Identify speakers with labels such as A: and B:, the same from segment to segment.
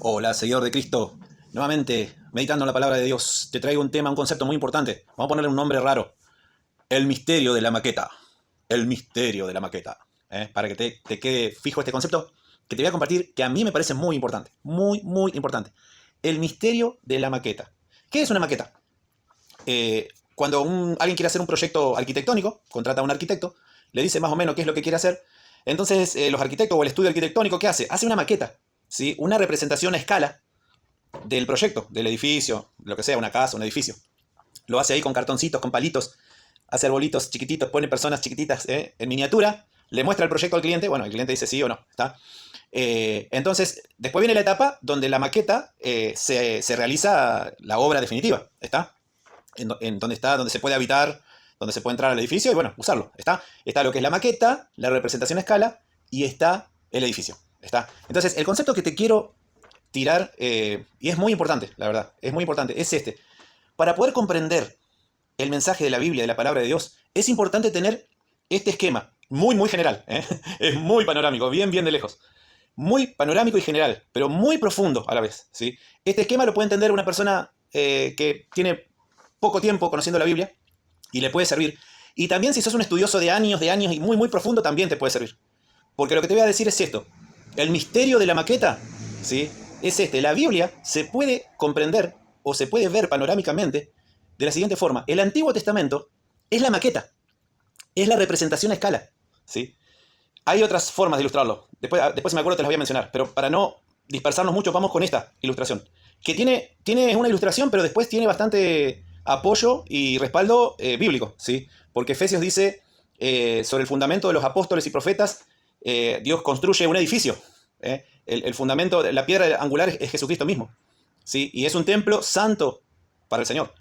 A: Hola, seguidor de Cristo. Nuevamente, meditando en la palabra de Dios, te traigo un tema, un concepto muy importante. Vamos a ponerle un nombre raro. El misterio de la maqueta. El misterio de la maqueta. Para que te quede fijo este concepto, que te voy a compartir, que a mí me parece muy importante. Muy, muy importante. El misterio de la maqueta. ¿Qué es una maqueta? Cuando alguien quiere hacer un proyecto arquitectónico, contrata a un arquitecto, le dice más o menos qué es lo que quiere hacer. Entonces, los arquitectos o el estudio arquitectónico, ¿qué hace? Hace una maqueta, ¿sí? Una representación a escala del proyecto, del edificio, lo que sea, una casa, un edificio. Lo hace ahí con cartoncitos, con palitos, hace arbolitos chiquititos, pone personas chiquititas en miniatura, le muestra el proyecto al cliente, bueno, el cliente dice sí o no, ¿está? Entonces, después viene la etapa donde la maqueta se realiza la obra definitiva, ¿está? En donde está, donde se puede habitar, donde se puede entrar al edificio y bueno, usarlo, ¿está? Está lo que es la maqueta, la representación a escala y está el edificio, ¿está? Entonces, el concepto que te quiero tirar, y es muy importante, la verdad, es muy importante, es este. Para poder comprender el mensaje de la Biblia, de la palabra de Dios, es importante tener este esquema, muy, muy general, ¿eh? Es muy panorámico, bien, bien de lejos. Muy panorámico y general, pero muy profundo a la vez, ¿sí? Este esquema lo puede entender una persona que tiene poco tiempo conociendo la Biblia y le puede servir. Y también si sos un estudioso de años y muy, muy profundo, también te puede servir. Porque lo que te voy a decir es esto. El misterio de la maqueta, ¿sí? Es este. La Biblia se puede comprender o se puede ver panorámicamente de la siguiente forma. El Antiguo Testamento es la maqueta, es la representación a escala, ¿sí? Hay otras formas de ilustrarlo. Después si me acuerdo te las voy a mencionar. Pero para no dispersarnos mucho, vamos con esta ilustración. Que tiene una ilustración, pero después tiene bastante apoyo y respaldo bíblico, ¿sí? Porque Efesios dice, sobre el fundamento de los apóstoles y profetas, Dios construye un edificio. El fundamento, la piedra angular es Jesucristo mismo, ¿sí? Y es un templo santo para el Señor.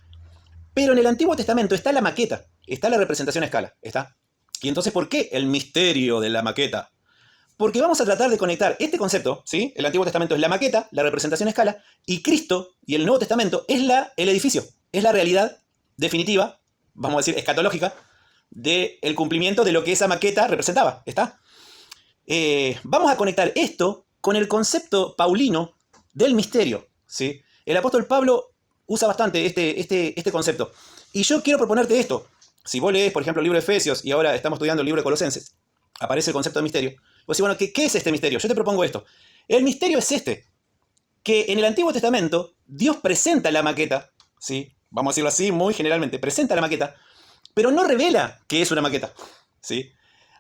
A: Pero en el Antiguo Testamento está la maqueta, está la representación a escala, ¿está? Y entonces, ¿por qué el misterio de la maqueta? Porque vamos a tratar de conectar este concepto, ¿sí? El Antiguo Testamento es la maqueta, la representación a escala, y Cristo y el Nuevo Testamento es el edificio, es la realidad definitiva, vamos a decir escatológica, del cumplimiento de lo que esa maqueta representaba, ¿está? Vamos a conectar esto con el concepto paulino del misterio, ¿sí? El apóstol Pablo usa bastante este concepto. Y yo quiero proponerte esto. Si vos lees, por ejemplo, el libro de Efesios y ahora estamos estudiando el libro de Colosenses, aparece el concepto de misterio. Vos decís, bueno, ¿qué es este misterio? Yo te propongo esto. El misterio es este, que en el Antiguo Testamento Dios presenta la maqueta, ¿sí? Vamos a decirlo así, muy generalmente, presenta la maqueta, pero no revela que es una maqueta, ¿sí?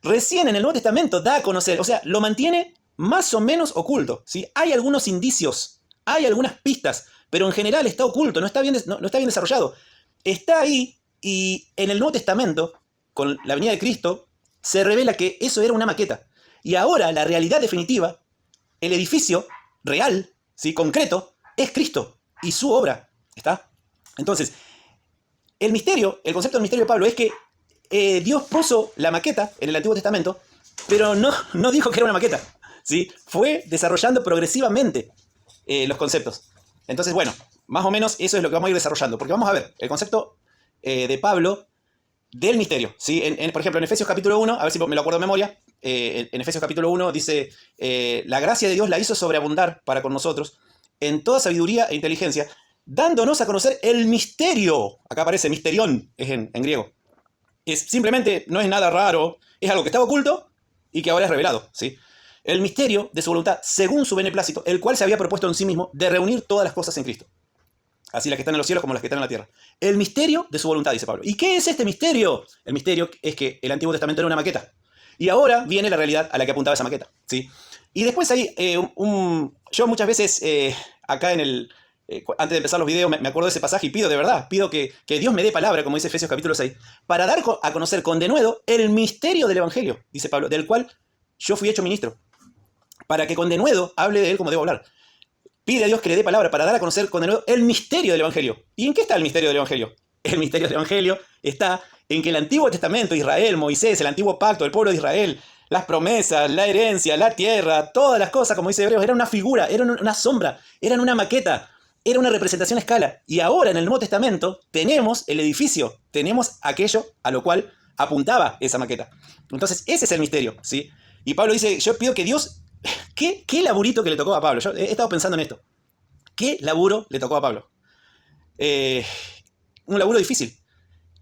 A: Recién en el Nuevo Testamento da a conocer, o sea, lo mantiene más o menos oculto, ¿sí? Hay algunos indicios, hay algunas pistas, pero en general está oculto, no está bien desarrollado. Está ahí y en el Nuevo Testamento, con la venida de Cristo, se revela que eso era una maqueta. Y ahora la realidad definitiva, el edificio real, ¿sí? Concreto, es Cristo y su obra, ¿está? Entonces, el concepto del misterio de Pablo es que Dios puso la maqueta en el Antiguo Testamento, pero no dijo que era una maqueta, ¿sí? Fue desarrollando progresivamente los conceptos. Entonces, bueno, más o menos eso es lo que vamos a ir desarrollando, porque vamos a ver el concepto de Pablo del misterio, ¿sí? Por ejemplo, en Efesios capítulo 1, a ver si me lo acuerdo de memoria, en Efesios capítulo 1 dice, la gracia de Dios la hizo sobreabundar para con nosotros en toda sabiduría e inteligencia, dándonos a conocer el misterio. Acá aparece misterión, es en griego. Simplemente no es nada raro, es algo que estaba oculto y que ahora es revelado, ¿sí? El misterio de su voluntad, según su beneplácito, el cual se había propuesto en sí mismo de reunir todas las cosas en Cristo. Así las que están en los cielos como las que están en la tierra. El misterio de su voluntad, dice Pablo. ¿Y qué es este misterio? El misterio es que el Antiguo Testamento era una maqueta. Y ahora viene la realidad a la que apuntaba esa maqueta, ¿sí? Y después hay yo muchas veces acá antes de empezar los videos me acuerdo de ese pasaje y pido de verdad, pido que Dios me dé palabra, como dice Efesios capítulo 6, para dar a conocer con denuedo el misterio del Evangelio, dice Pablo, del cual yo fui hecho ministro, para que con denuedo hable de él como debo hablar. Pide a Dios que le dé palabra para dar a conocer con denuedo el misterio del Evangelio. ¿Y en qué está el misterio del Evangelio? El misterio del Evangelio está en que el Antiguo Testamento, Israel, Moisés, el antiguo pacto, el pueblo de Israel, las promesas, la herencia, la tierra, todas las cosas, como dice Hebreos, eran una figura, eran una sombra, eran una maqueta, era una representación a escala. Y ahora en el Nuevo Testamento tenemos el edificio, tenemos aquello a lo cual apuntaba esa maqueta. Entonces ese es el misterio, ¿sí? Y Pablo dice, yo pido que Dios ¿Qué laburito que le tocó a Pablo? Yo he estado pensando en esto. ¿Qué laburo le tocó a Pablo? Un laburo difícil.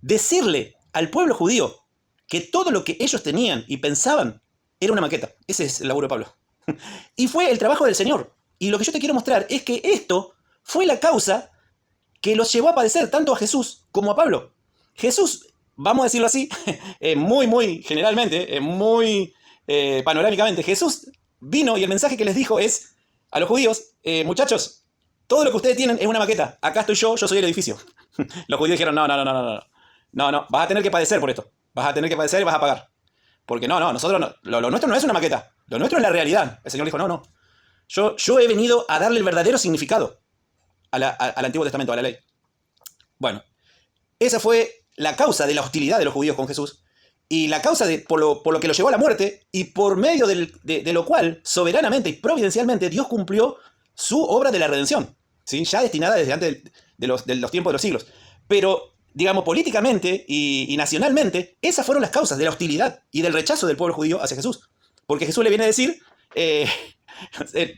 A: Decirle al pueblo judío que todo lo que ellos tenían y pensaban era una maqueta. Ese es el laburo de Pablo. Y fue el trabajo del Señor. Y lo que yo te quiero mostrar es que esto fue la causa que los llevó a padecer tanto a Jesús como a Pablo. Jesús, vamos a decirlo así, muy generalmente, panorámicamente, Jesús vino y el mensaje que les dijo es a los judíos, muchachos, todo lo que ustedes tienen es una maqueta. Acá estoy yo soy el edificio. Los judíos dijeron, no, vas a tener que padecer por esto. Vas a tener que padecer y vas a pagar. Porque nosotros no, lo nuestro no es una maqueta. Lo nuestro es la realidad. El Señor dijo, no. Yo he venido a darle el verdadero significado al Antiguo Testamento, a la ley. Bueno, esa fue la causa de la hostilidad de los judíos con Jesús. Y la causa por lo que lo llevó a la muerte y por medio de lo cual, soberanamente y providencialmente, Dios cumplió su obra de la redención, ¿sí? Ya destinada desde antes de los tiempos de los siglos. Pero, digamos, políticamente y nacionalmente, esas fueron las causas de la hostilidad y del rechazo del pueblo judío hacia Jesús. Porque Jesús le viene a decir,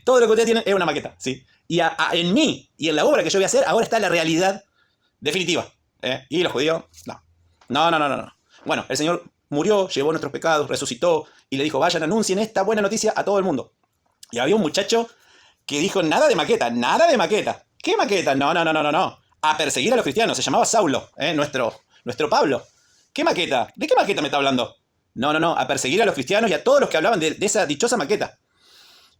A: todo lo que ustedes tienen es una maqueta, ¿sí? Y en mí y en la obra que yo voy a hacer, ahora está la realidad definitiva. Y los judíos, no. Bueno, el Señor murió, llevó nuestros pecados, resucitó y le dijo, vayan, anuncien esta buena noticia a todo el mundo. Y había un muchacho que dijo, nada de maqueta. ¿Qué maqueta? No. A perseguir a los cristianos. Se llamaba Saulo, nuestro Pablo. ¿Qué maqueta? ¿De qué maqueta me está hablando? No. A perseguir a los cristianos y a todos los que hablaban de esa dichosa maqueta.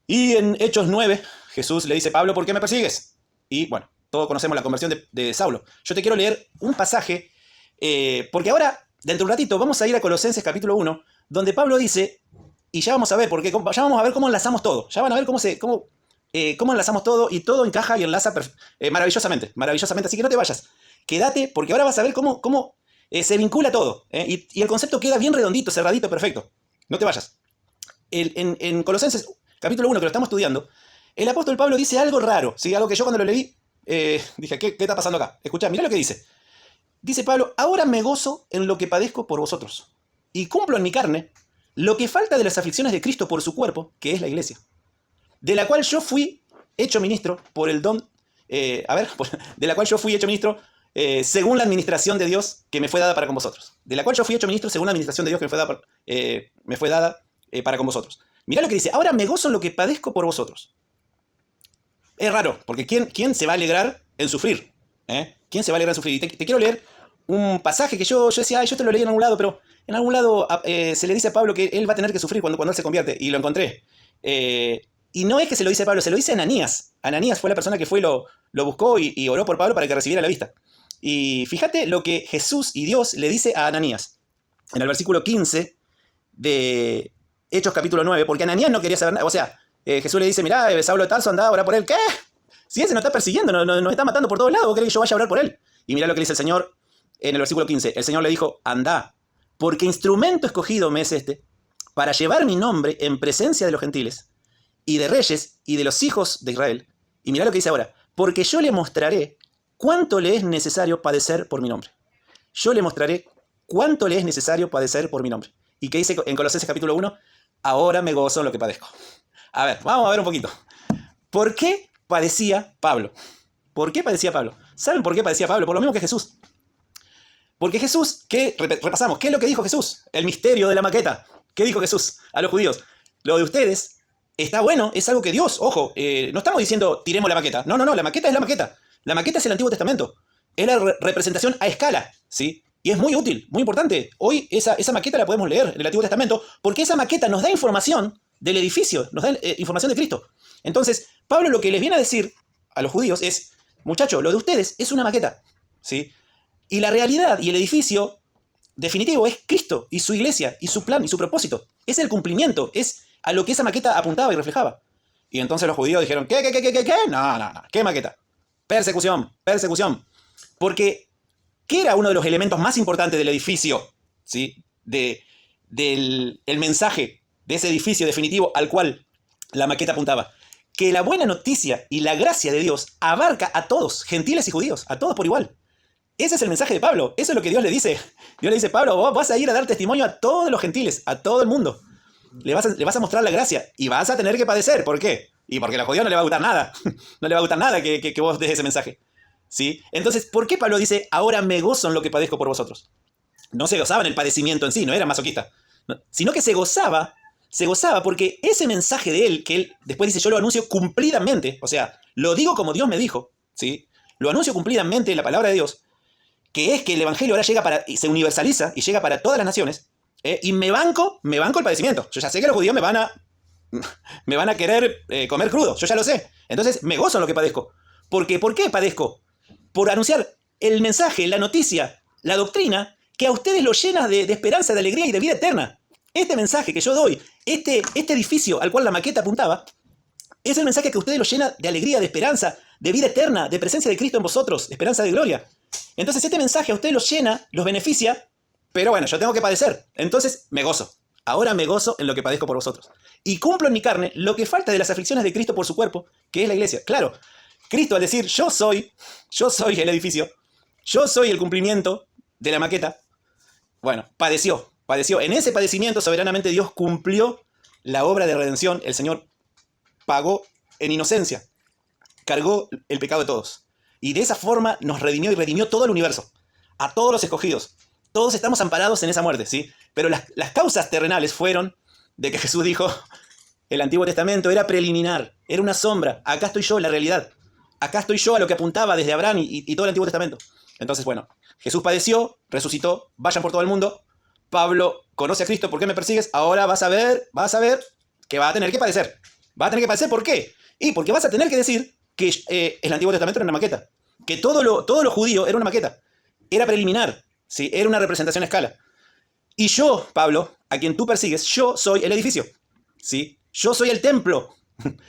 A: Y en Hechos 9, Jesús le dice, Pablo, ¿por qué me persigues? Y bueno, todos conocemos la conversión de Saulo. Yo te quiero leer un pasaje, porque ahora, dentro de un ratito, vamos a ir a Colosenses capítulo 1, donde Pablo dice, y ya vamos a ver, porque ya vamos a ver cómo enlazamos todo. Ya van a ver cómo enlazamos todo y todo encaja y enlaza maravillosamente. Así que no te vayas. Quédate, porque ahora vas a ver cómo se vincula todo. Y el concepto queda bien redondito, cerradito, perfecto. No te vayas. En Colosenses capítulo 1, que lo estamos estudiando, el apóstol Pablo dice algo raro, ¿sí? Algo que yo cuando lo leí dije, ¿qué está pasando acá? Escuchá, mirá lo que dice. Dice Pablo, ahora me gozo en lo que padezco por vosotros y cumplo en mi carne lo que falta de las aflicciones de Cristo por su cuerpo, que es la iglesia, de la cual yo fui hecho ministro por el don, de la cual yo fui hecho ministro según la administración de Dios que me fue dada para con vosotros. De la cual yo fui hecho ministro según la administración de Dios que me fue dada para con vosotros. Mirá lo que dice, ahora me gozo en lo que padezco por vosotros. Es raro, porque ¿quién se va a alegrar en sufrir? ¿Quién se va a alegrar en sufrir? Y te quiero leer un pasaje que yo decía, yo te lo leí en algún lado, pero en algún lado se le dice a Pablo que él va a tener que sufrir cuando él se convierte, y lo encontré. Y no es que se lo dice a Pablo, se lo dice a Ananías. Ananías fue la persona que fue lo buscó y oró por Pablo para que recibiera la vista. Y fíjate lo que Jesús y Dios le dice a Ananías. En el versículo 15 de Hechos capítulo 9, porque Ananías no quería saber nada. O sea, Jesús le dice, mirá, Saulo de Tarso andaba a orar por él. ¿Qué? Si ese nos está persiguiendo, nos está matando por todos lados, ¿vos querés que yo vaya a orar por él? Y mirá lo que le dice el Señor en el versículo 15. El Señor le dijo, andá, porque instrumento escogido me es este, para llevar mi nombre en presencia de los gentiles, y de reyes, y de los hijos de Israel. Y mirá lo que dice ahora, porque yo le mostraré cuánto le es necesario padecer por mi nombre. Yo le mostraré cuánto le es necesario padecer por mi nombre. ¿Y qué dice en Colosenses capítulo 1? Ahora me gozo en lo que padezco. A ver, vamos a ver un poquito. ¿Por qué padecía Pablo? ¿Por qué padecía Pablo? ¿Saben por qué padecía Pablo? Por lo mismo que Jesús. Porque Jesús, repasamos, ¿qué es lo que dijo Jesús? El misterio de la maqueta. ¿Qué dijo Jesús a los judíos? Lo de ustedes está bueno, es algo que Dios, ojo, no estamos diciendo tiremos la maqueta. No, la maqueta es la maqueta. La maqueta es el Antiguo Testamento. Es la representación a escala, ¿sí? Y es muy útil, muy importante. Hoy esa maqueta la podemos leer en el Antiguo Testamento porque esa maqueta nos da información del edificio, nos da información de Cristo. Entonces, Pablo lo que les viene a decir a los judíos es, muchachos, lo de ustedes es una maqueta, ¿sí? Y la realidad y el edificio definitivo es Cristo y su iglesia y su plan y su propósito. Es el cumplimiento, es a lo que esa maqueta apuntaba y reflejaba. Y entonces los judíos dijeron, ¿qué? No, ¿qué maqueta? Persecución. Porque, ¿qué era uno de los elementos más importantes del edificio? ¿Sí? Del mensaje de ese edificio definitivo al cual la maqueta apuntaba. Que la buena noticia y la gracia de Dios abarca a todos, gentiles y judíos, a todos por igual. Ese es el mensaje de Pablo, eso es lo que Dios le dice. Dios le dice, Pablo, vos vas a ir a dar testimonio a todos los gentiles, a todo el mundo. le vas a mostrar la gracia y vas a tener que padecer. ¿Por qué? Y porque a los judíos no le va a gustar nada. No le va a gustar nada que vos des ese mensaje. ¿Sí? Entonces, ¿por qué Pablo dice, ahora me gozo en lo que padezco por vosotros? No se gozaba en el padecimiento en sí, no era masoquista. No, sino que se gozaba porque ese mensaje de él, que él después dice, yo lo anuncio cumplidamente, o sea, lo digo como Dios me dijo, ¿sí? Lo anuncio cumplidamente en la palabra de Dios, que es que el evangelio ahora llega y se universaliza y llega para todas las naciones, y me banco el padecimiento. Yo ya sé que los judíos me van a querer comer crudo, yo ya lo sé. Entonces me gozo en lo que padezco. Porque, ¿por qué padezco? Por anunciar el mensaje, la noticia, la doctrina, que a ustedes lo llena de esperanza, de alegría y de vida eterna. Este mensaje que yo doy, este edificio al cual la maqueta apuntaba, es el mensaje que a ustedes lo llena de alegría, de esperanza, de vida eterna, de presencia de Cristo en vosotros, de esperanza de gloria. Entonces este mensaje a ustedes los llena, los beneficia, pero bueno, yo tengo que padecer. Entonces me gozo. Ahora me gozo en lo que padezco por vosotros. Y cumplo en mi carne lo que falta de las aflicciones de Cristo por su cuerpo, que es la iglesia. Claro, Cristo al decir yo soy el edificio, yo soy el cumplimiento de la maqueta, bueno, padeció. En ese padecimiento soberanamente Dios cumplió la obra de redención. El Señor pagó en inocencia, cargó el pecado de todos. Y de esa forma nos redimió y redimió todo el universo, a todos los escogidos. Todos estamos amparados en esa muerte, ¿sí? Pero las causas terrenales fueron de que Jesús dijo, el Antiguo Testamento era preliminar, era una sombra, acá estoy yo, la realidad. Acá estoy yo a lo que apuntaba desde Abraham y todo el Antiguo Testamento. Entonces, bueno, Jesús padeció, resucitó, vayan por todo el mundo. Pablo conoce a Cristo, ¿por qué me persigues? Ahora vas a ver que va a tener que padecer. Va a tener que padecer, ¿por qué? Y porque vas a tener que decir que el Antiguo Testamento era una maqueta. Que todo lo judío era una maqueta. Era preliminar, ¿sí? Era una representación a escala. Y yo, Pablo, a quien tú persigues, yo soy el edificio, ¿sí? Yo soy el templo.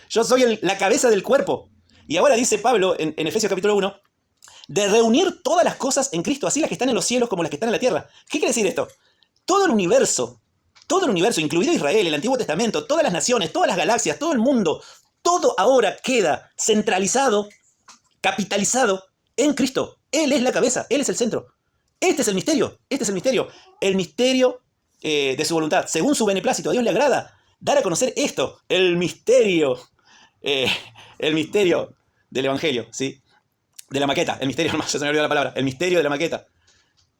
A: Yo soy la cabeza del cuerpo. Y ahora dice Pablo en Efesios capítulo 1, de reunir todas las cosas en Cristo, así las que están en los cielos como las que están en la tierra. ¿Qué quiere decir esto? Todo el universo, incluido Israel, el Antiguo Testamento, todas las naciones, todas las galaxias, todo el mundo, todo ahora queda centralizado, capitalizado en Cristo. Él es la cabeza, Él es el centro. Este es el misterio, el misterio de su voluntad. Según su beneplácito, a Dios le agrada dar a conocer esto, el misterio del Evangelio, ¿sí? De la maqueta, el misterio, ya se me olvidó la palabra, el misterio de la maqueta.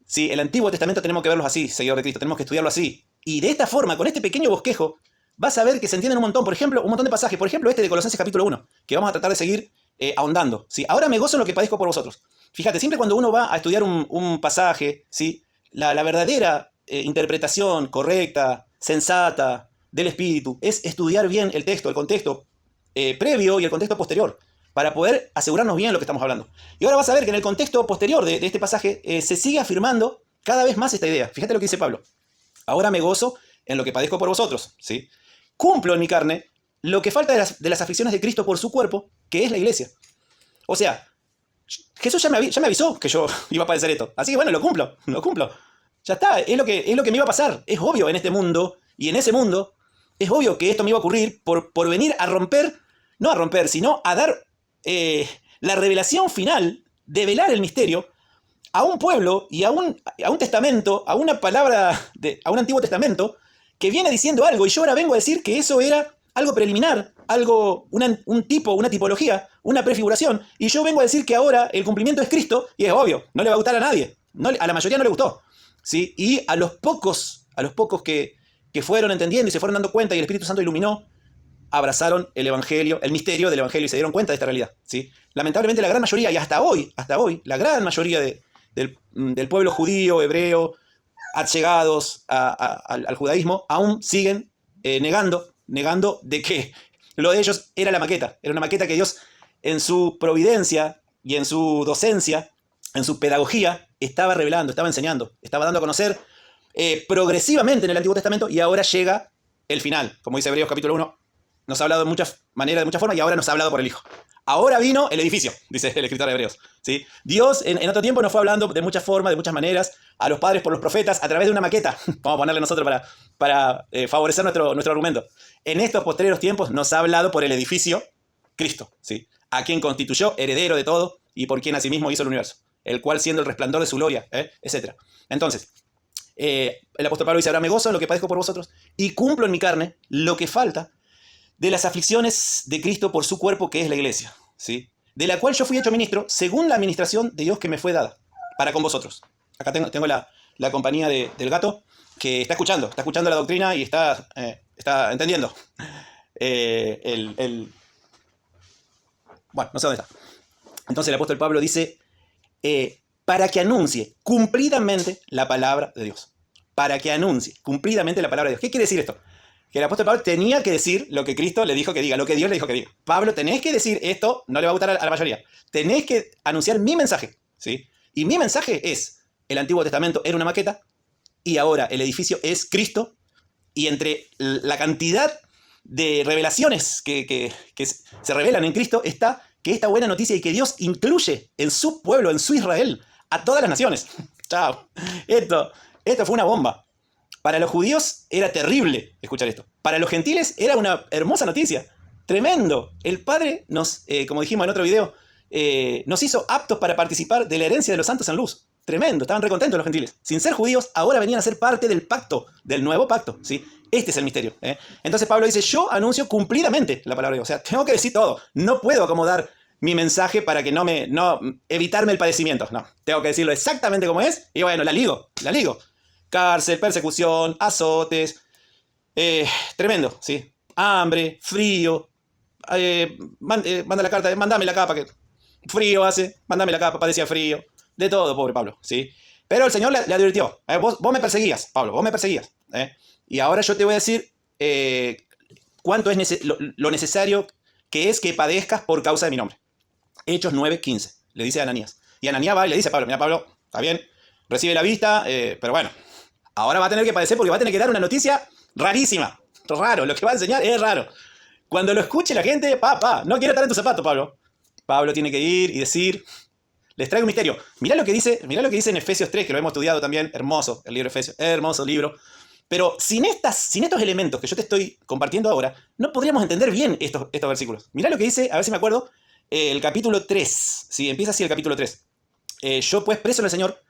A: Sí, el Antiguo Testamento tenemos que verlos así, seguidor de Cristo, tenemos que estudiarlo así. Y de esta forma, con este pequeño bosquejo, vas a ver que se entienden un montón. Por ejemplo, un montón de pasajes. Por ejemplo, este de Colosenses capítulo 1, que vamos a tratar de seguir ahondando. ¿Sí? Ahora me gozo en lo que padezco por vosotros. Fíjate, siempre cuando uno va a estudiar un pasaje, ¿sí? La verdadera interpretación correcta, sensata del Espíritu, es estudiar bien el texto, el contexto previo y el contexto posterior, para poder asegurarnos bien lo que estamos hablando. Y ahora vas a ver que en el contexto posterior de este pasaje se sigue afirmando cada vez más esta idea. Fíjate lo que dice Pablo. Ahora me gozo en lo que padezco por vosotros, ¿sí? Cumplo en mi carne lo que falta de las aflicciones de Cristo por su cuerpo, que es la iglesia. O sea, Jesús ya me avisó que yo iba a padecer esto. Así que bueno, lo cumplo. Ya está, es lo que me iba a pasar. Es obvio en este mundo, y en ese mundo, es obvio que esto me iba a ocurrir por venir a romper, no a romper, sino a dar la revelación final, develar el misterio a un pueblo y a un testamento, a una palabra, a un Antiguo Testamento que viene diciendo algo, y yo ahora vengo a decir que eso era algo preliminar, algo, un tipo, una tipología, una prefiguración, y yo vengo a decir que ahora el cumplimiento es Cristo, y es obvio, no le va a gustar a nadie, a la mayoría no le gustó, ¿sí? Y a los pocos que fueron entendiendo y se fueron dando cuenta y el Espíritu Santo iluminó, abrazaron el Evangelio, el misterio del Evangelio y se dieron cuenta de esta realidad, ¿sí? Lamentablemente la gran mayoría, y hasta hoy, la gran mayoría del pueblo judío, hebreo, allegados al judaísmo, aún siguen negando de que lo de ellos era la maqueta. Era una maqueta que Dios, en su providencia y en su docencia, en su pedagogía, estaba revelando, estaba enseñando, estaba dando a conocer progresivamente en el Antiguo Testamento, y ahora llega el final. Como dice Hebreos capítulo 1, nos ha hablado de muchas maneras, de muchas formas, y ahora nos ha hablado por el Hijo. Ahora vino el edificio, dice el escritor de Hebreos, ¿sí? Dios en otro tiempo nos fue hablando de muchas formas, de muchas maneras, a los padres por los profetas, a través de una maqueta. Vamos a ponerle nosotros para favorecer nuestro argumento. En estos posteriores tiempos nos ha hablado por el edificio Cristo, ¿sí? A quien constituyó heredero de todo y por quien asimismo hizo el universo, el cual siendo el resplandor de su gloria, etc. Entonces, El apóstol Pablo dice, ahora me gozo en lo que padezco por vosotros y cumplo en mi carne lo que falta de las aflicciones de Cristo por su cuerpo, que es la iglesia, ¿sí? De la cual yo fui hecho ministro según la administración de Dios que me fue dada para con vosotros. Acá tengo la compañía del gato que está escuchando la doctrina y está entendiendo. Bueno, no sé dónde está. Entonces el apóstol Pablo dice, para que anuncie cumplidamente la palabra de Dios. Para que anuncie cumplidamente la palabra de Dios. ¿Qué quiere decir esto? Que el apóstol Pablo tenía que decir lo que Cristo le dijo que diga, lo que Dios le dijo que diga. Pablo, tenés que decir esto, no le va a gustar a la mayoría. Tenés que anunciar mi mensaje, ¿sí? Y mi mensaje es, el Antiguo Testamento era una maqueta y ahora el edificio es Cristo, y entre la cantidad de revelaciones que se revelan en Cristo está que esta buena noticia y que Dios incluye en su pueblo, en su Israel, a todas las naciones. Chao. Esto fue una bomba. Para los judíos era terrible escuchar esto. Para los gentiles era una hermosa noticia. Tremendo. El Padre nos, como dijimos en otro video, nos hizo aptos para participar de la herencia de los santos en luz. Tremendo. Estaban recontentos los gentiles. Sin ser judíos, ahora venían a ser parte del pacto, del nuevo pacto, ¿sí? Este es el misterio. Entonces Pablo dice, yo anuncio cumplidamente la palabra de Dios. O sea, tengo que decir todo. No puedo acomodar mi mensaje para que evitarme el padecimiento. No, tengo que decirlo exactamente como es y bueno, la ligo. Cárcel, persecución, azotes, tremendo, ¿sí? Hambre, frío, manda la carta, mandame la capa, que frío hace, mandame la capa, padecía frío, de todo, pobre Pablo, ¿sí? Pero el Señor le advirtió, vos me perseguías, Pablo, vos me perseguías, y ahora yo te voy a decir cuánto es lo necesario que es que padezcas por causa de mi nombre. Hechos 9:15, le dice a Ananías. Y Ananías va y le dice a Pablo, mira Pablo, está bien, recibe la vista, pero bueno, ahora va a tener que padecer porque va a tener que dar una noticia rarísima. Raro, lo que va a enseñar es raro. Cuando lo escuche la gente, no quiero estar en tu zapato, Pablo. Pablo tiene que ir y decir, les traigo un misterio. Mirá lo que dice en Efesios 3, que lo hemos estudiado también. Hermoso el libro de Efesios, hermoso libro. Pero sin estos elementos que yo te estoy compartiendo ahora, no podríamos entender bien estos versículos. Mirá lo que dice, a ver si me acuerdo, el capítulo 3. Sí, empieza así el capítulo 3. Yo pues preso en el Señor.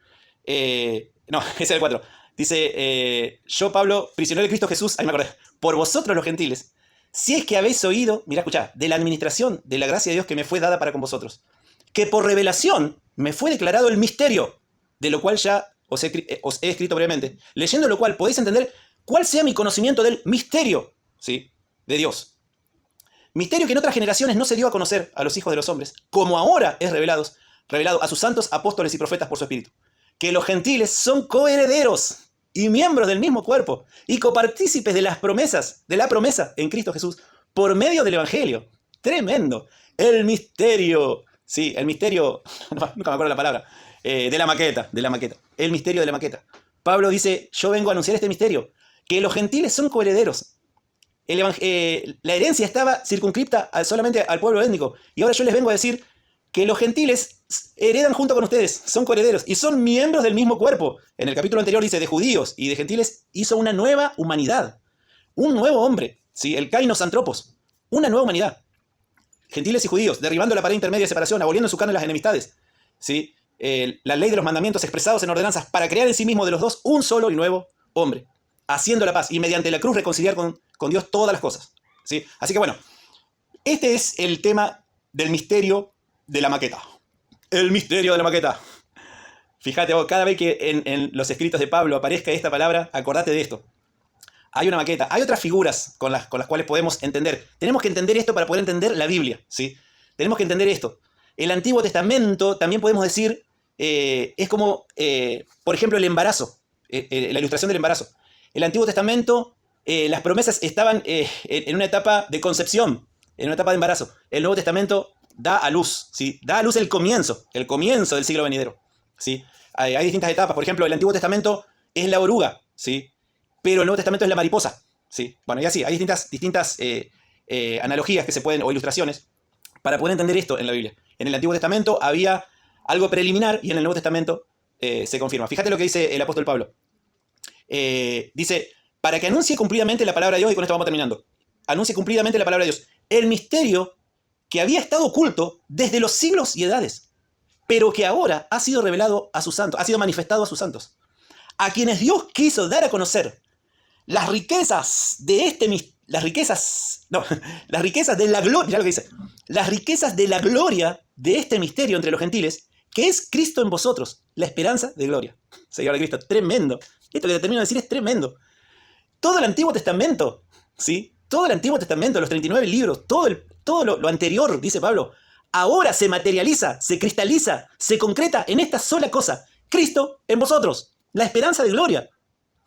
A: No, ese es el 4. Dice, yo Pablo, prisionero de Cristo Jesús, ahí me acordé, por vosotros los gentiles, si es que habéis oído, mirá, escuchá, de la administración de la gracia de Dios que me fue dada para con vosotros, que por revelación me fue declarado el misterio, de lo cual ya os he escrito brevemente, leyendo lo cual podéis entender cuál sea mi conocimiento del misterio, ¿sí?, de Dios. Misterio que en otras generaciones no se dio a conocer a los hijos de los hombres, como ahora es revelado a sus santos apóstoles y profetas por su Espíritu. Que los gentiles son coherederos y miembros del mismo cuerpo y copartícipes de la promesa en Cristo Jesús por medio del Evangelio. Tremendo. El misterio, sí, el misterio, nunca me acuerdo la palabra, de la maqueta. El misterio de la maqueta. Pablo dice, yo vengo a anunciar este misterio, que los gentiles son coherederos. La herencia estaba circunscripta solamente al pueblo étnico y ahora yo les vengo a decir que los gentiles heredan junto con ustedes, son coherederos y son miembros del mismo cuerpo. En el capítulo anterior dice, de judíos y de gentiles hizo una nueva humanidad, un nuevo hombre, ¿sí? El kainos antropos, una nueva humanidad. Gentiles y judíos, derribando la pared intermedia de separación, aboliendo en su carne las enemistades, ¿sí? La ley de los mandamientos expresados en ordenanzas para crear en sí mismo de los dos un solo y nuevo hombre, haciendo la paz y mediante la cruz reconciliar con Dios todas las cosas, ¿sí? Así que bueno, este es el tema del misterio de la maqueta. El misterio de la maqueta. Fíjate vos, cada vez que en los escritos de Pablo aparezca esta palabra, acordate de esto. Hay una maqueta, hay otras figuras con las cuales podemos entender. Tenemos que entender esto para poder entender la Biblia, ¿sí? Tenemos que entender esto. El Antiguo Testamento, también podemos decir, es como, por ejemplo, el embarazo, la ilustración del embarazo. El Antiguo Testamento, las promesas estaban en una etapa de concepción, en una etapa de embarazo. El Nuevo Testamento da a luz, ¿sí? Da a luz el comienzo del siglo venidero, ¿sí? Hay distintas etapas. Por ejemplo, el Antiguo Testamento es la oruga, ¿sí? Pero el Nuevo Testamento es la mariposa, ¿sí? Bueno, y así, hay distintas analogías que se pueden, o ilustraciones, para poder entender esto en la Biblia. En el Antiguo Testamento había algo preliminar y en el Nuevo Testamento se confirma. Fíjate lo que dice el apóstol Pablo. Dice, para que anuncie cumplidamente la palabra de Dios, y con esto vamos terminando. Anuncie cumplidamente la palabra de Dios. El misterio que había estado oculto desde los siglos y edades, pero que ahora ha sido revelado a sus santos, ha sido manifestado a sus santos. a quienes Dios quiso dar a conocer las riquezas de las riquezas de la gloria, ya lo que dice, las riquezas de la gloria de este misterio entre los gentiles, que es Cristo en vosotros, la esperanza de gloria. Señor de Cristo, tremendo. Esto que te termino de decir es tremendo. Todo el Antiguo Testamento, ¿sí? Todo el Antiguo Testamento, los 39 libros, todo lo anterior, dice Pablo, ahora se materializa, se cristaliza, se concreta en esta sola cosa: Cristo en vosotros, la esperanza de gloria.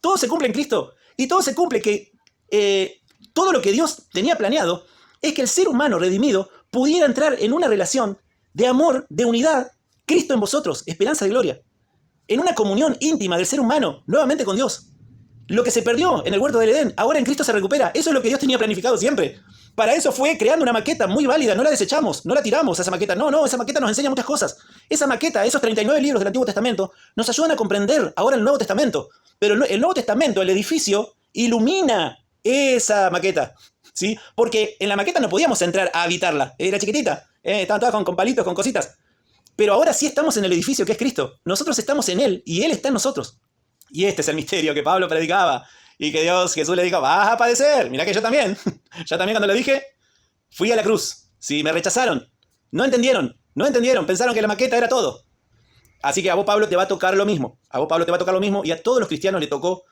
A: Todo se cumple en Cristo. Y todo se cumple que todo lo que Dios tenía planeado es que el ser humano redimido pudiera entrar en una relación de amor, de unidad, Cristo en vosotros, esperanza de gloria, en una comunión íntima del ser humano nuevamente con Dios. Lo que se perdió en el huerto del Edén, ahora en Cristo se recupera. Eso es lo que Dios tenía planificado siempre. Para eso fue creando una maqueta muy válida. No la desechamos, no la tiramos a esa maqueta. No, esa maqueta nos enseña muchas cosas. Esa maqueta, esos 39 libros del Antiguo Testamento, nos ayudan a comprender ahora el Nuevo Testamento. Pero el Nuevo Testamento, el edificio, ilumina esa maqueta, ¿sí? Porque en la maqueta no podíamos entrar a habitarla. Era chiquitita, estaban todas con palitos, con cositas. Pero ahora sí estamos en el edificio que es Cristo. Nosotros estamos en Él y Él está en nosotros. Y este es el misterio que Pablo predicaba. Y que Jesús le dijo: vas a padecer. Mirá que yo también. Yo también, cuando lo dije, fui a la cruz. Sí, me rechazaron. No entendieron. Pensaron que la maqueta era todo. Así que a vos, Pablo, te va a tocar lo mismo. Y a todos los cristianos le tocó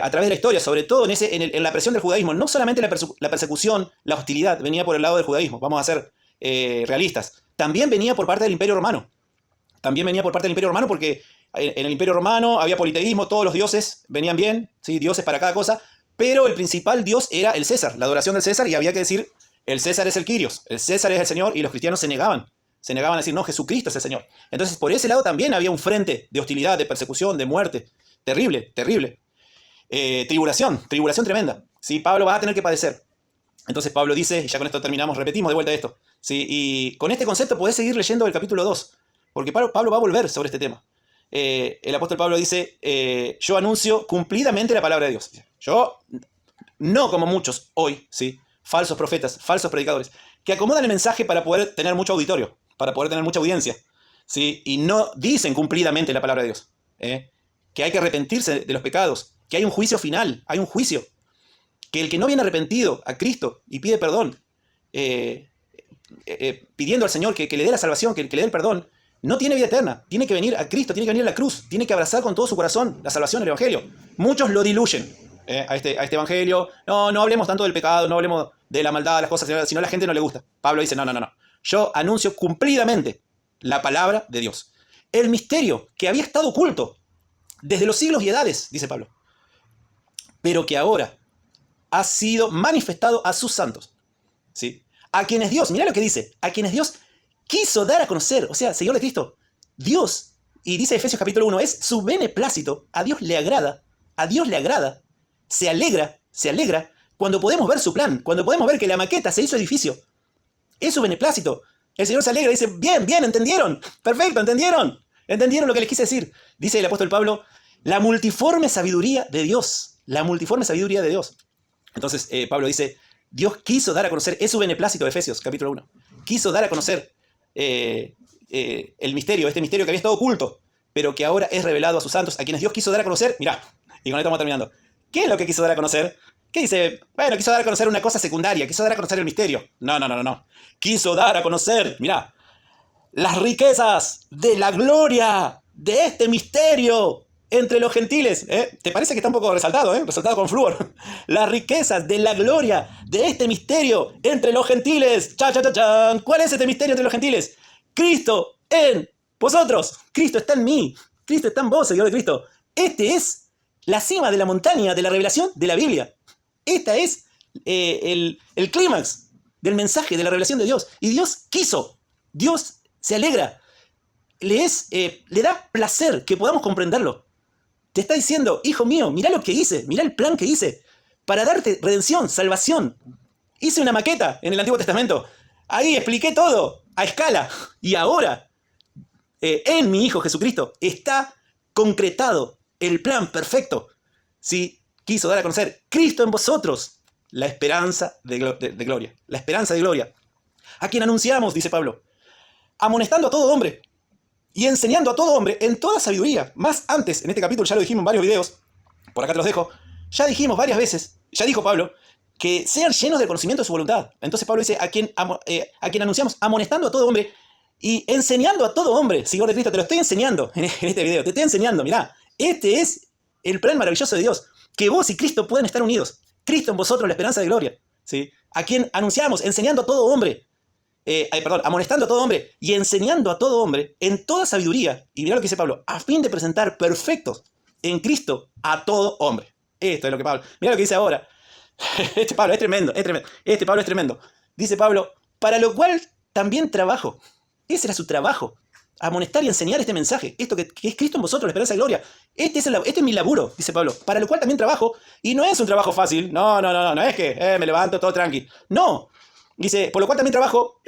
A: a través de la historia, sobre todo en la presión del judaísmo. No solamente la persecución, la hostilidad venía por el lado del judaísmo. Vamos a ser realistas. También venía por parte del Imperio Romano. Porque en el Imperio Romano había politeísmo, todos los dioses venían bien, ¿sí? Dioses para cada cosa, pero el principal dios era el César, la adoración del César, y había que decir: el César es el Kyrios, el César es el Señor, y los cristianos se negaban a decir: no, Jesucristo es el Señor. Entonces, por ese lado también había un frente de hostilidad, de persecución, de muerte, terrible. Tribulación tremenda, ¿sí? Pablo va a tener que padecer. Entonces Pablo dice, y ya con esto terminamos, repetimos de vuelta esto, ¿sí? Y con este concepto podés seguir leyendo el capítulo 2, porque Pablo va a volver sobre este tema. El apóstol Pablo dice: yo anuncio cumplidamente la palabra de Dios. Yo, no como muchos hoy, ¿sí? Falsos profetas, falsos predicadores, que acomodan el mensaje para poder tener mucho auditorio, para poder tener mucha audiencia, ¿sí? Y no dicen cumplidamente la palabra de Dios, que hay que arrepentirse de los pecados, que hay un juicio final, hay un juicio, que el que no viene arrepentido a Cristo y pide perdón, pidiendo al Señor que le dé la salvación, que le dé el perdón, no tiene vida eterna. Tiene que venir a Cristo, tiene que venir a la cruz, tiene que abrazar con todo su corazón la salvación, el Evangelio. Muchos lo diluyen a este Evangelio. No hablemos tanto del pecado, no hablemos de la maldad, las cosas, si no a la gente no le gusta. Pablo dice: no. Yo anuncio cumplidamente la palabra de Dios. El misterio que había estado oculto desde los siglos y edades, dice Pablo, pero que ahora ha sido manifestado a sus santos, ¿sí? A quienes Dios, mirá lo que dice, a quienes Dios quiso dar a conocer, o sea, Señor de Cristo, Dios, y dice Efesios capítulo 1, es su beneplácito, a Dios le agrada, se alegra cuando podemos ver su plan, cuando podemos ver que la maqueta se hizo edificio. Es su beneplácito. El Señor se alegra y dice: bien, entendieron, perfecto, entendieron lo que les quise decir. Dice el apóstol Pablo: la multiforme sabiduría de Dios. Entonces Pablo dice: Dios quiso dar a conocer, es su beneplácito, Efesios capítulo 1, quiso dar a conocer el misterio, este misterio que había estado oculto, pero que ahora es revelado a sus santos, a quienes Dios quiso dar a conocer. Mirá, y con esto vamos terminando. ¿Qué es lo que quiso dar a conocer? ¿Qué dice? Bueno, quiso dar a conocer una cosa secundaria, quiso dar a conocer el misterio. No. Quiso dar a conocer, mirá, las riquezas de la gloria de este misterio entre los gentiles. ¿Te parece que está un poco resaltado? Resaltado con flúor. Las riquezas de la gloria de este misterio entre los gentiles. ¡Chan! ¿Cuál es este misterio entre los gentiles? Cristo en vosotros. Cristo está en mí. Cristo está en vos, Señor de Cristo. Este es la cima de la montaña de la revelación de la Biblia. Esta es el clímax del mensaje de la revelación de Dios. Y Dios quiso. Dios se alegra. Le da placer que podamos comprenderlo. Te está diciendo: hijo mío, mirá lo que hice, mirá el plan que hice para darte redención, salvación. Hice una maqueta en el Antiguo Testamento. Ahí expliqué todo a escala. Y ahora, en mi Hijo Jesucristo, está concretado el plan perfecto. Sí, quiso dar a conocer Cristo en vosotros, la esperanza de gloria. La esperanza de gloria. A quien anunciamos, dice Pablo, amonestando a todo hombre y enseñando a todo hombre en toda sabiduría. Más antes, en este capítulo ya lo dijimos en varios videos, por acá te los dejo, ya dijimos varias veces, ya dijo Pablo, que sean llenos del conocimiento de su voluntad. Entonces Pablo dice, a quien anunciamos, amonestando a todo hombre y enseñando a todo hombre. Seguidor de Cristo, te lo estoy enseñando en este video, te estoy enseñando, mirá, este es el plan maravilloso de Dios, que vos y Cristo pueden estar unidos. Cristo en vosotros, la esperanza de gloria. ¿Sí? A quien anunciamos, enseñando a todo hombre, amonestando a todo hombre y enseñando a todo hombre en toda sabiduría. Y mirá lo que dice Pablo, a fin de presentar perfectos en Cristo a todo hombre. Esto es lo que Pablo, mirá lo que dice ahora. Este Pablo es tremendo, es tremendo. Este Pablo es tremendo. Dice Pablo, para lo cual también trabajo. Ese era su trabajo. Amonestar y enseñar este mensaje. Esto que es Cristo en vosotros, la esperanza de gloria. Este es mi laburo, dice Pablo. Para lo cual también trabajo. Y no es un trabajo fácil. No es que me levanto todo tranqui. No. Dice, por lo cual también trabajo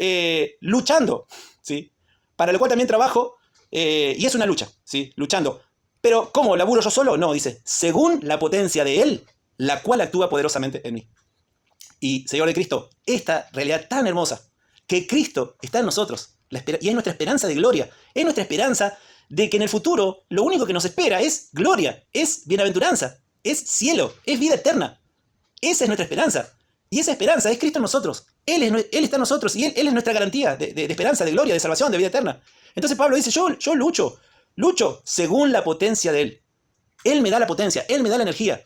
A: luchando. ¿Sí? Para lo cual también trabajo y es una lucha. ¿Sí? Luchando. Pero, ¿cómo? ¿Laburo yo solo? No, dice, según la potencia de Él, la cual actúa poderosamente en mí. Y, Señor de Cristo, esta realidad tan hermosa, que Cristo está en nosotros, y es nuestra esperanza de gloria, es nuestra esperanza de que en el futuro lo único que nos espera es gloria, es bienaventuranza, es cielo, es vida eterna. Esa es nuestra esperanza. Y esa esperanza es Cristo en nosotros. Él está en nosotros y Él es nuestra garantía de esperanza, de gloria, de salvación, de vida eterna. Entonces Pablo dice, yo lucho según la potencia de Él. Él me da la potencia, Él me da la energía.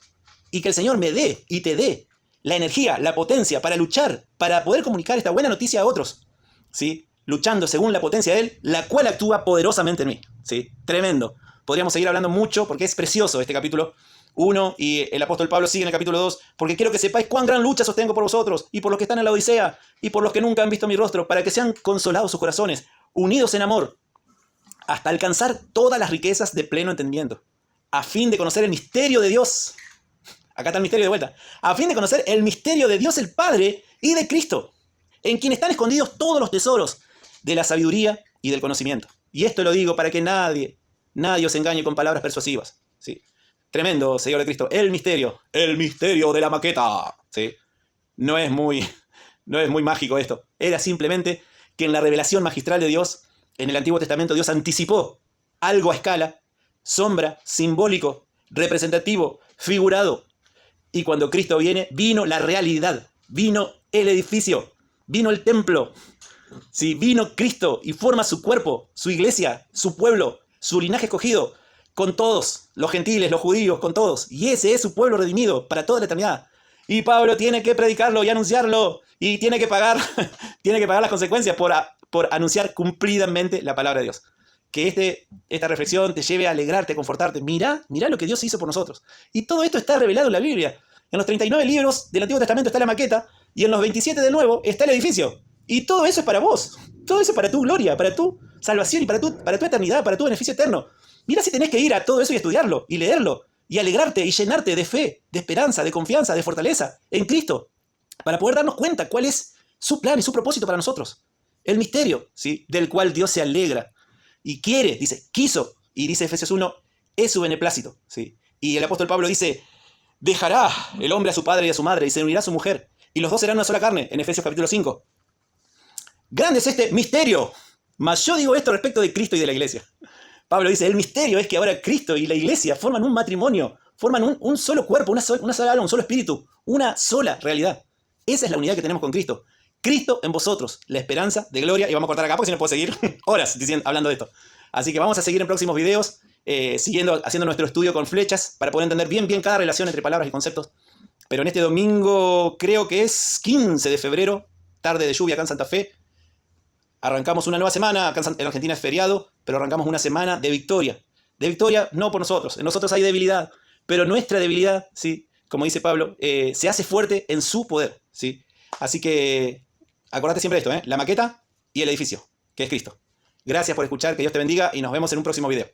A: Y que el Señor me dé y te dé la energía, la potencia para luchar, para poder comunicar esta buena noticia a otros. ¿Sí? Luchando según la potencia de Él, la cual actúa poderosamente en mí. ¿Sí? Tremendo. Podríamos seguir hablando mucho porque es precioso este capítulo 1 y el apóstol Pablo sigue en el capítulo 2, porque quiero que sepáis cuán gran lucha sostengo por vosotros y por los que están en la Odisea y por los que nunca han visto mi rostro, para que sean consolados sus corazones, unidos en amor, hasta alcanzar todas las riquezas de pleno entendimiento, a fin de conocer el misterio de Dios. Acá está el misterio de vuelta. A fin de conocer el misterio de Dios el Padre y de Cristo, en quien están escondidos todos los tesoros de la sabiduría y del conocimiento. Y esto lo digo para que nadie os engañe con palabras persuasivas. ¿Sí? Tremendo, Señor de Cristo. El misterio de la maqueta. ¿Sí? No es muy mágico esto. Era simplemente que en la revelación magistral de Dios, en el Antiguo Testamento, Dios anticipó algo a escala, sombra, simbólico, representativo, figurado. Y cuando Cristo viene, vino la realidad, vino el edificio, vino el templo. Sí, vino Cristo y forma su cuerpo, su iglesia, su pueblo, su linaje escogido, con todos, los gentiles, los judíos, con todos. Y ese es su pueblo redimido para toda la eternidad. Y Pablo tiene que predicarlo y anunciarlo y tiene que pagar las consecuencias por anunciar cumplidamente la palabra de Dios. Que esta reflexión te lleve a alegrarte, a confortarte. Mirá lo que Dios hizo por nosotros. Y todo esto está revelado en la Biblia. En los 39 libros del Antiguo Testamento está la maqueta y en los 27 del Nuevo está el edificio. Y todo eso es para vos. Todo eso es para tu gloria, para tu salvación y para tu eternidad, para tu beneficio eterno. Mirá si tenés que ir a todo eso y estudiarlo y leerlo y alegrarte y llenarte de fe, de esperanza, de confianza, de fortaleza en Cristo para poder darnos cuenta cuál es su plan y su propósito para nosotros. El misterio, ¿sí? Del cual Dios se alegra y quiere, dice, quiso, y dice Efesios 1, es su beneplácito. ¿Sí? Y el apóstol Pablo dice, dejará el hombre a su padre y a su madre y se unirá a su mujer y los dos serán una sola carne, en Efesios capítulo 5. Grande es este misterio, mas yo digo esto respecto de Cristo y de la iglesia. Pablo dice, el misterio es que ahora Cristo y la iglesia forman un matrimonio, forman un solo cuerpo, una sola alma, un solo espíritu, una sola realidad. Esa es la unidad que tenemos con Cristo. Cristo en vosotros, la esperanza de gloria. Y vamos a cortar acá porque si no puedo seguir horas hablando de esto. Así que vamos a seguir en próximos videos, haciendo nuestro estudio con flechas para poder entender bien cada relación entre palabras y conceptos. Pero en este domingo, creo que es 15 de febrero, tarde de lluvia acá en Santa Fe, arrancamos una nueva semana. Acá en Argentina es feriado, pero arrancamos una semana de victoria. De victoria no por nosotros. En nosotros hay debilidad, pero nuestra debilidad, ¿sí? Como dice Pablo, se hace fuerte en su poder. ¿Sí? Así que acordate siempre de esto, la maqueta y el edificio, que es Cristo. Gracias por escuchar, que Dios te bendiga y nos vemos en un próximo video.